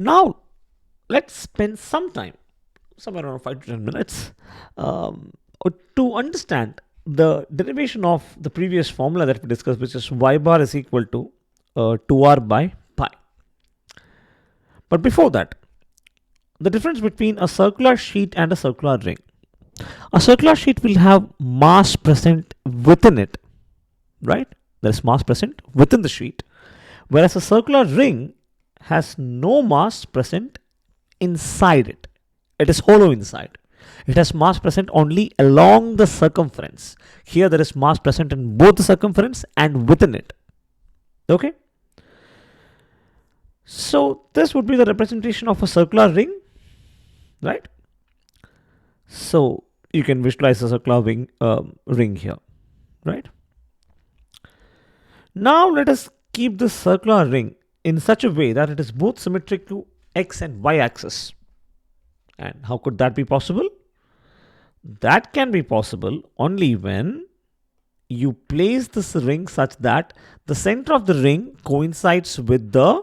Now, let's spend some time, somewhere around 5 to 10 minutes, to understand the derivation of the previous formula that we discussed, which is y bar is equal to 2r by pi. But before that, the difference between a circular sheet and a circular ring. A circular sheet will have mass present within it, right? There is mass present within the sheet, whereas a circular ring has no mass present inside it. It is hollow inside. It has mass present only along the circumference. Here there is mass present in both the circumference and within it. Okay? So this would be the representation of a circular ring, right? So you can visualize a circular ring here, right? Now let us keep this circular ring in such a way that it is both symmetric to x and y axis. And how could that be possible? That can be possible only when you place this ring such that the center of the ring coincides with the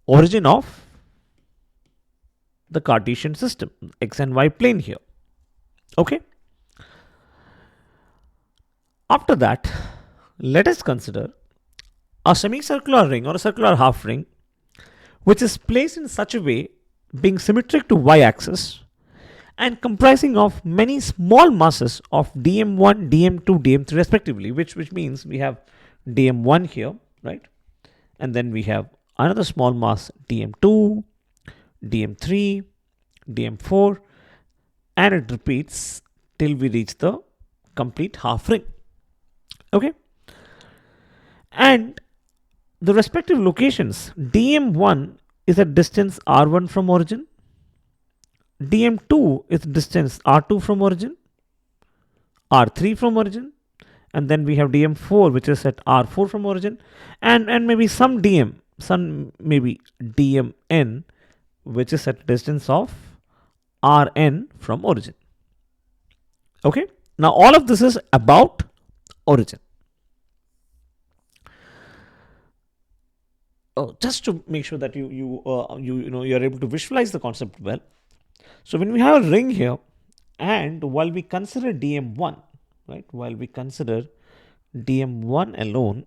origin of the Cartesian system, x and y plane here. Okay. After that, let us consider a semicircular ring or a circular half ring which is placed in such a way being symmetric to y-axis and comprising of many small masses of dm1, dm2, dm3 respectively, which means we have dm1 here, right? And then we have another small mass dm2, dm3, dm4, and it repeats till we reach the complete half ring. Okay? And the respective locations, dm1 is at distance r1 from origin, dm2 is distance r2 from origin, r3 from origin, and then we have dm4 which is at r4 from origin, and maybe some maybe dmn which is at distance of rn from origin. Okay, now all of this is about origin. Just to make sure that you are able to visualize the concept well. So when we have a ring here, and while we consider dm1, right, while we consider dm1 alone,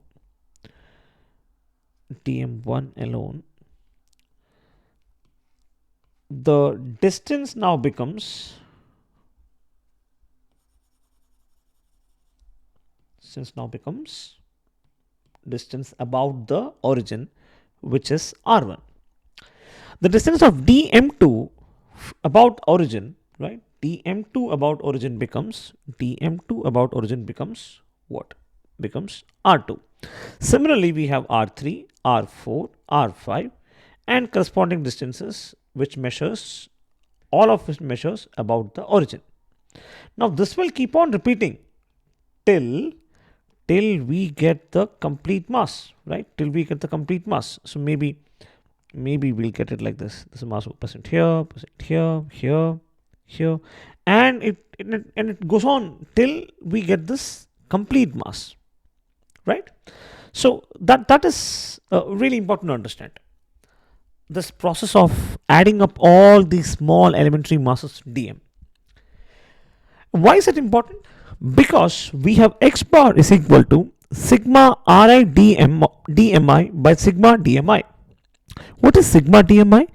the distance now becomes distance about the origin, which is r1. The distance of dm2 about origin, right? dm2 about origin becomes what? Becomes r2. Similarly, we have r3, r4, r5, and corresponding distances which measures about the origin. Now this will keep on repeating till we get the complete mass, right? Till we get the complete mass. So maybe we'll get it like this. This is mass present here, here, and it goes on till we get this complete mass, right? So that is really important to understand. This process of adding up all these small elementary masses dm. Why is it important? Because we have x bar is equal to sigma ri dmi by sigma dmi. What is sigma dmi?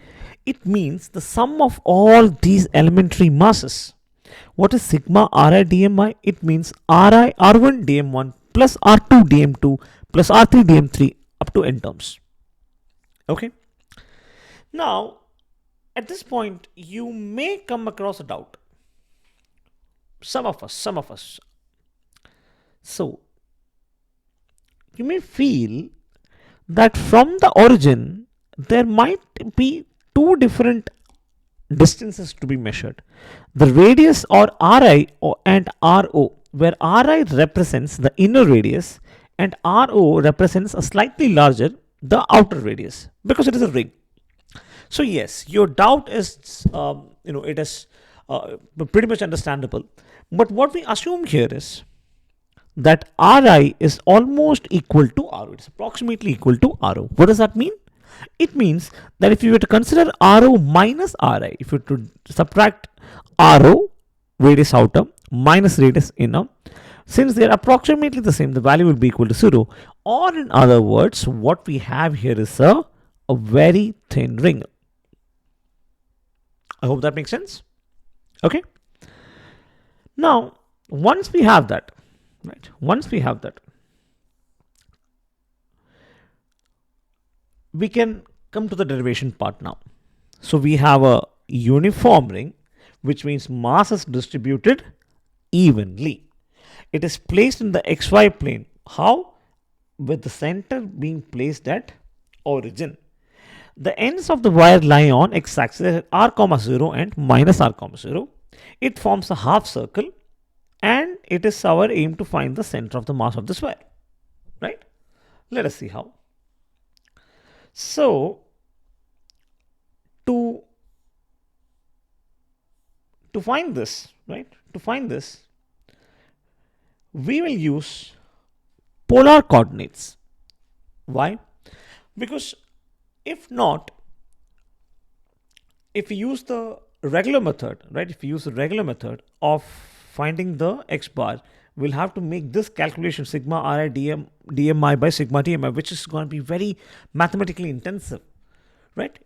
It means the sum of all these elementary masses. What is sigma ri dmi? It means ri r1 dm1 plus r2 dm2 plus r3 dm3 up to n terms. Okay. Now, at this point, you may come across a doubt. Some of us. So, you may feel that from the origin, there might be two different distances to be measured. The radius or Ri and Ro, where Ri represents the inner radius and Ro represents a slightly larger, the outer radius, because it is a ring. So yes, your doubt is, it is pretty much understandable. But what we assume here is that Ri is almost equal to Ro. It's approximately equal to Ro. What does that mean? It means that if you were to consider Ro minus Ri, if you were to subtract Ro, radius outer, minus radius inner, since they are approximately the same, the value will be equal to 0. Or in other words, what we have here is a very thin ring. I hope that makes sense. Okay. Now, once we have that, right? Once we have that, we can come to the derivation part now. So we have a uniform ring, which means mass is distributed evenly. It is placed in the xy plane. How? With the center being placed at origin. The ends of the wire lie on x-axis at r comma 0 and minus r comma 0. It forms a half circle, and it is our aim to find the center of the mass of this wire. Right? Let us see how. So, to find this, right? To find this, we will use polar coordinates. Why? Because if not, if we use the regular method, right? If we use the regular method of finding the x bar, we'll have to make this calculation sigma Ri dmi by sigma dmi, which is going to be very mathematically intensive, right?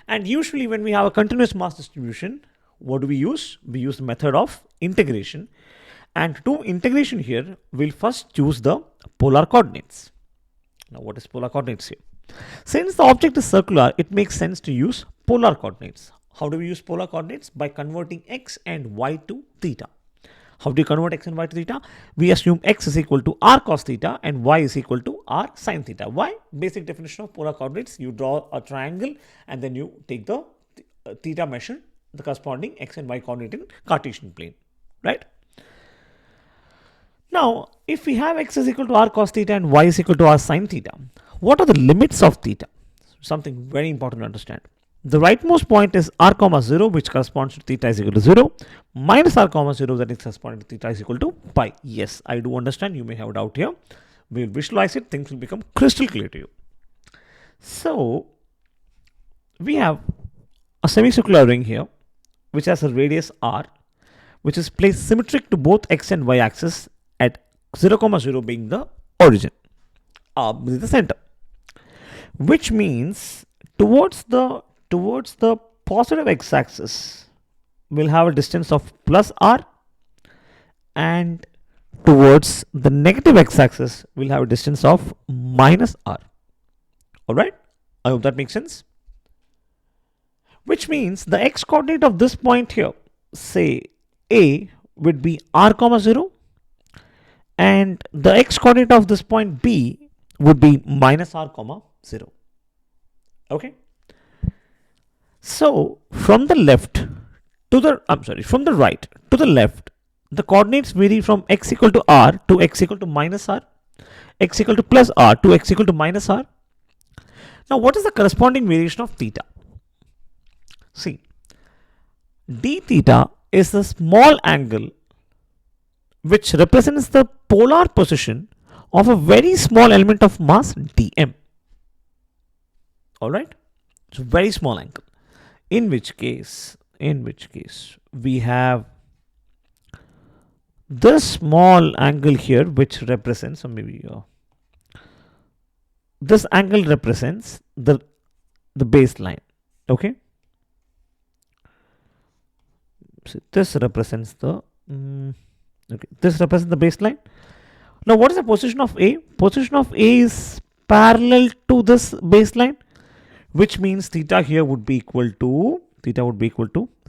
And usually when we have a continuous mass distribution, what do we use? We use the method of integration. And to do integration here, we'll first choose the polar coordinates. Now, what is polar coordinates here? Since the object is circular, it makes sense to use polar coordinates. How do we use polar coordinates? By converting x and y to theta. How do you convert x and y to theta? We assume x is equal to r cos theta and y is equal to r sin theta. Why? Basic definition of polar coordinates. You draw a triangle and then you take the theta measure, the corresponding x and y coordinate in Cartesian plane, right? Now, if we have x is equal to r cos theta and y is equal to r sin theta, what are the limits of theta? Something very important to understand. The rightmost point is r comma 0, which corresponds to theta is equal to 0, minus r comma 0, that is corresponding to theta is equal to pi. Yes, I do understand. You may have a doubt here. We will visualize it. Things will become crystal clear to you. So, we have a semicircular ring here, which has a radius r, which is placed symmetric to both x and y axis at 0 comma 0 being the origin, the center, which means towards the positive x-axis we'll have a distance of plus r, and towards the negative x-axis we'll have a distance of minus r. All right, I hope that makes sense. Which means the x coordinate of this point here, say a, would be r comma 0, and the x coordinate of this point b would be minus r comma 0. Okay. So from the left to the, from the right to the left, the coordinates vary from x equal to r to x equal to minus r, x equal to plus r to x equal to minus r. Now, what is the corresponding variation of theta? See, d theta is the small angle which represents the polar position of a very small element of mass dm. All right, it's a very small angle. In which case we have this small angle here, which represents, or maybe this angle represents the baseline. Okay, so this represents the this represents the baseline. Now, what is the position of A? Position of A is parallel to this baseline, which means theta here would be equal to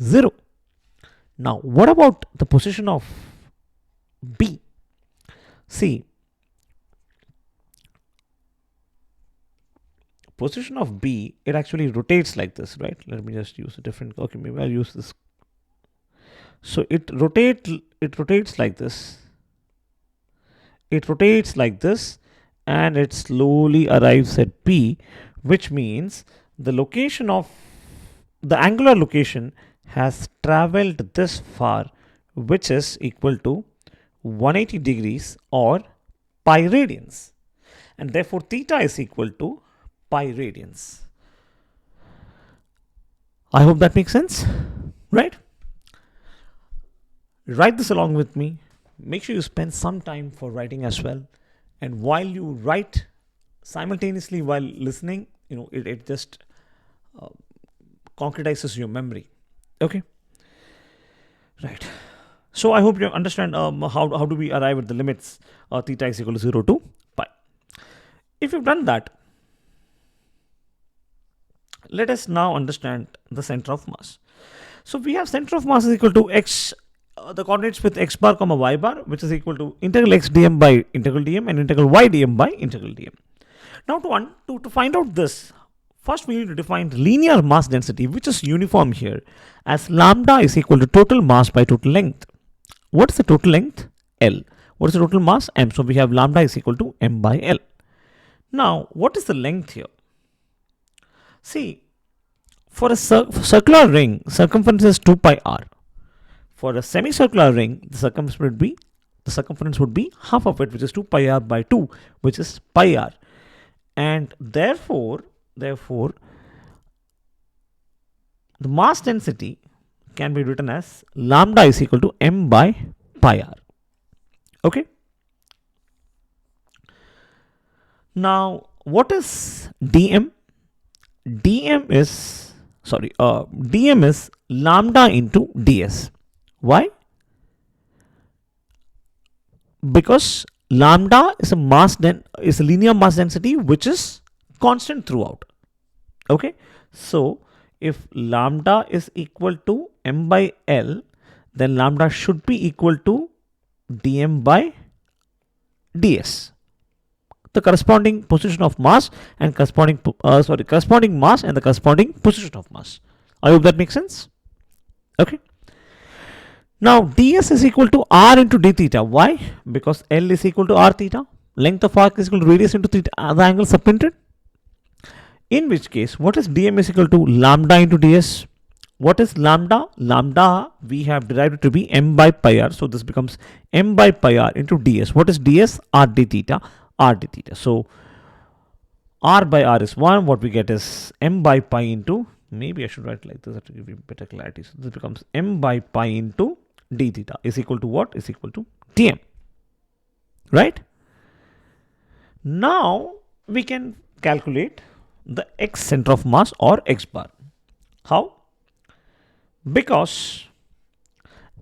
0. Now, what about the position of B? See, position of B, it actually rotates like this, right? Let me just use a different, okay, maybe I'll use this. So it rotates like this. It rotates like this, and it slowly arrives at B, which means the location of the angular location has traveled this far, which is equal to 180 degrees or pi radians, and therefore theta is equal to pi radians. I hope that makes sense, right? Write this along with me. Make sure you spend some time for writing as well, and while you write simultaneously while listening, it just concretizes your memory. Okay, right. So I hope you understand how do we arrive at the limits theta is equal to 0 to pi. If you've done that, let us now understand the center of mass. So we have center of mass is equal to x, the coordinates with x bar comma y bar, which is equal to integral x dm by integral dm and integral y dm by integral dm. Now to find out this, first we need to define linear mass density, which is uniform here, as lambda is equal to total mass by total length. What is the total length? L. What is the total mass? M. So we have lambda is equal to m by L. Now, what is the length here? See, for a circular ring, circumference is 2 pi r. For a semicircular ring, the circumference would be half of it, which is 2 pi r by 2, which is pi r. And therefore, the mass density can be written as lambda is equal to m by pi r. Okay. Now, what is dm? dm is lambda into ds. Why? Because lambda is a linear mass density which is constant throughout. Okay, so if lambda is equal to m by L, then lambda should be equal to dm by ds, the corresponding position of mass and corresponding mass and the corresponding position of mass. I hope that makes sense. Okay. Now ds is equal to r into d theta. Why? Because L is equal to r theta. Length of arc is equal to radius into theta, the angle subtended. In which case, what is dm is equal to lambda into ds? What is lambda? Lambda we have derived it to be m by pi r. So this becomes m by pi r into ds. What is ds? R d theta. R d theta. So r by r is 1. What we get is m by pi into, maybe I should write like this to give you better clarity. So this becomes m by pi into d theta is equal to what? Is equal to dm. Right? Now we can calculate the x center of mass or x bar. How? Because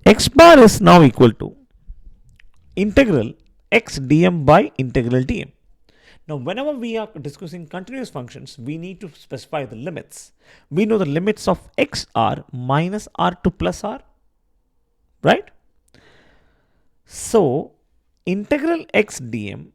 x bar is now equal to integral x dm by integral dm. Now, whenever we are discussing continuous functions, we need to specify the limits. We know the limits of x are minus r to plus r, right? So, integral x dm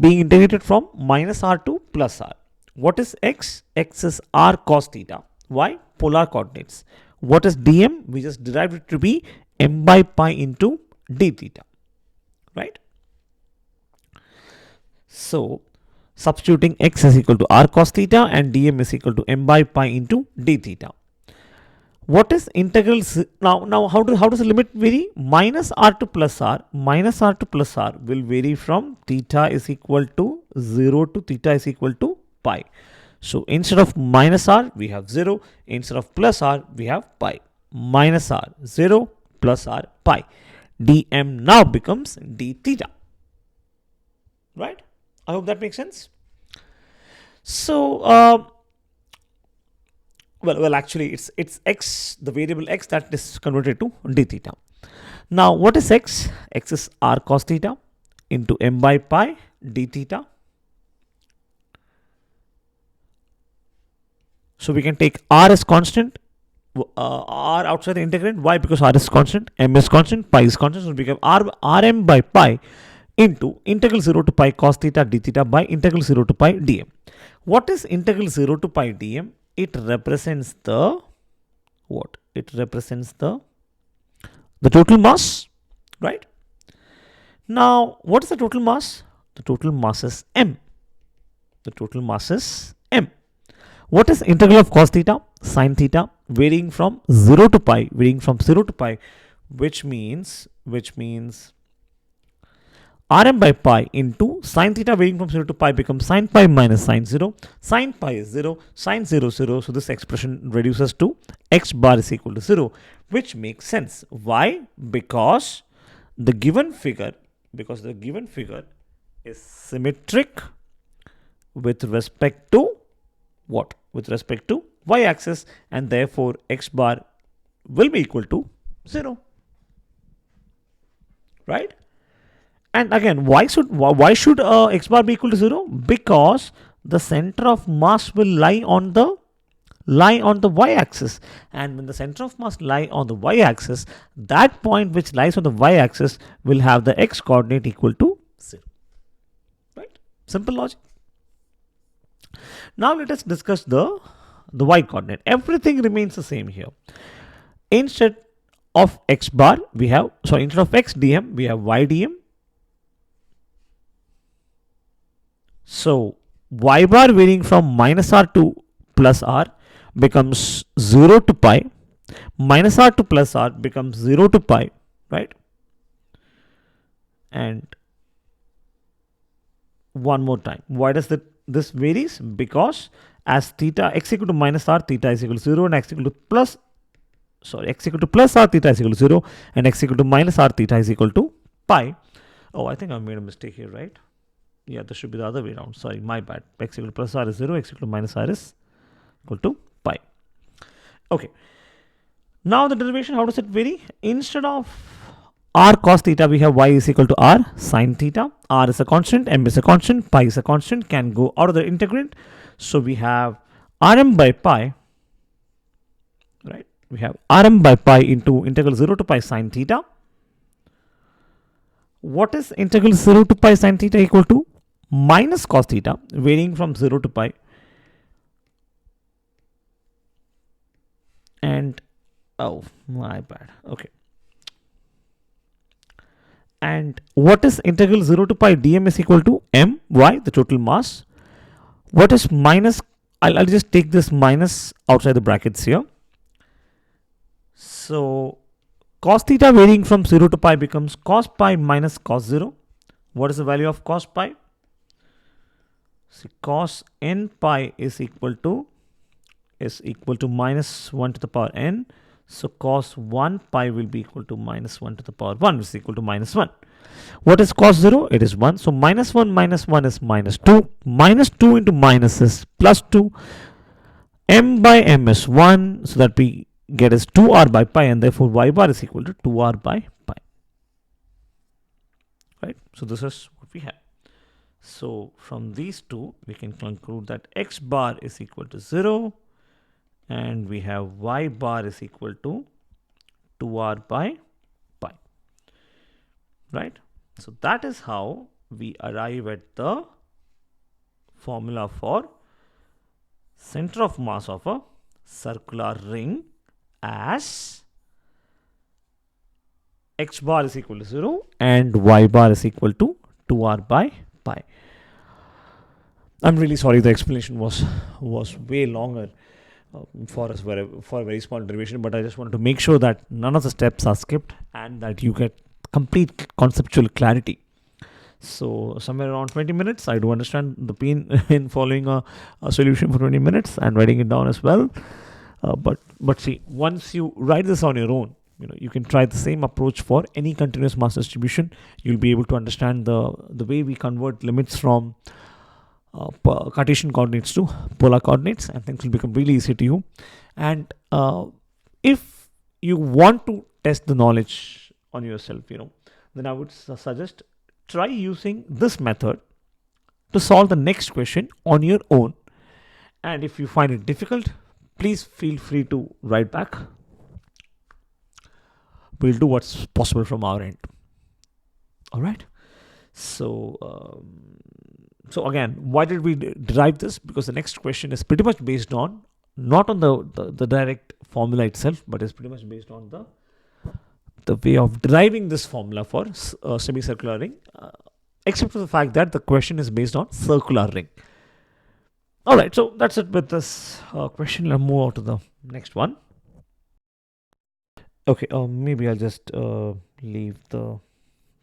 being integrated from minus r to plus r. What is x? X is r cos theta. Why? Polar coordinates. What is dm? We just derived it to be m by pi into d theta, right? So, substituting x is equal to r cos theta and dm is equal to m by pi into d theta. What is integral? Now how does the limit vary? Minus r to plus r. Minus r to plus r will vary from theta is equal to 0 to theta is equal to pi. So instead of minus r we have 0. Instead of plus r we have pi. Minus r 0 plus r pi. dm now becomes d theta. Right? I hope that makes sense. So well actually it's x, the variable x, that is converted to d theta. Now what is x? X is r cos theta into m by pi d theta. So we can take r as constant, r outside the integrand. Why? Because r is constant, m is constant, pi is constant. So we become rm by pi into integral 0 to pi cos theta d theta by integral 0 to pi dm. What is integral 0 to pi dm? It represents the what? It represents the total mass, right? Now, what is the total mass? The total mass is m. The total mass is m. What is integral of cos theta? Sin theta, varying from 0 to pi, which means Rm by pi into sine theta varying from 0 to pi becomes sine pi minus sine 0. Sine pi is 0, sine 0, 0. So this expression reduces to x bar is equal to 0, which makes sense. Why? Because the given figure is symmetric with respect to what? With respect to y-axis, and therefore x bar will be equal to 0. Right? And again, why should x bar be equal to 0? Because the center of mass will lie on the y-axis, and when the center of mass lie on the y-axis, that point which lies on the y-axis will have the x coordinate equal to 0. Right? Simple logic. Now let us discuss the y coordinate. Everything remains the same here. Instead of x bar, we have, instead of x dm, we have y dm. So y bar varying from minus r to plus r becomes 0 to pi. Minus r to plus r becomes 0 to pi, right? And one more time, why does this varies? Because as theta x equal to minus r, theta is equal to 0, and x equal to plus r, theta is equal to 0, and x equal to minus r, theta is equal to pi. Oh, I think I made a mistake here, right? Yeah, this should be the other way around. Sorry, my bad. X equal to plus r is 0, x equal to minus r is equal to pi. Okay. Now the derivation, how does it vary? Instead of r cos theta, we have y is equal to r sin theta. R is a constant, m is a constant, pi is a constant, can go out of the integrand. So we have Rm by pi, right? We have Rm by pi into integral 0 to pi sin theta. What is integral 0 to pi sin theta equal to? Minus cos theta, varying from 0 to pi. And, oh, my bad. Okay. And what is integral 0 to pi dm is equal to my, the total mass. What is minus? I'll just take this minus outside the brackets here. So cos theta varying from 0 to pi becomes cos pi minus cos 0. What is the value of cos pi? See, cos n pi is equal to minus 1 to the power n. So cos 1 pi will be equal to minus 1 to the power 1, which is equal to minus 1. What is cos 0? It is 1. So minus 1 is minus 2. Minus 2 into minus is plus 2. M by m is 1. So that we get is 2r by pi, and therefore y bar is equal to 2r by pi. Right? So this is what we have. So from these two, we can conclude that x bar is equal to 0. And we have y bar is equal to 2r by pi. Right? So that is how we arrive at the formula for center of mass of a circular ring as x bar is equal to 0 and y bar is equal to 2r by pi. I'm really sorry, the explanation was way longer for a very small derivation, but I just wanted to make sure that none of the steps are skipped and that you get complete conceptual clarity. So somewhere around 20 minutes, I do understand the pain in following a solution for 20 minutes and writing it down as well. But see, once you write this on your own, you can try the same approach for any continuous mass distribution. You'll be able to understand the way we convert limits from Cartesian coordinates to polar coordinates, and things will become really easy to you. And if you want to test the knowledge on yourself, then I would suggest try using this method to solve the next question on your own. And if you find it difficult, please feel free to write back. We'll do what's possible from our end. All right. So again, why did we derive this? Because the next question is pretty much based on, not on the direct formula itself, but is pretty much based on the way of deriving this formula for semicircular ring, except for the fact that the question is based on circular ring. All right, so that's it with this question. Let's move on to the next one. Okay, maybe I'll just leave the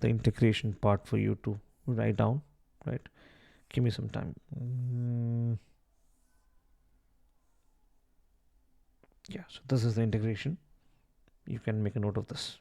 integration part for you to write down, right? Give me some time. Yeah, so this is the integration. You can make a note of this.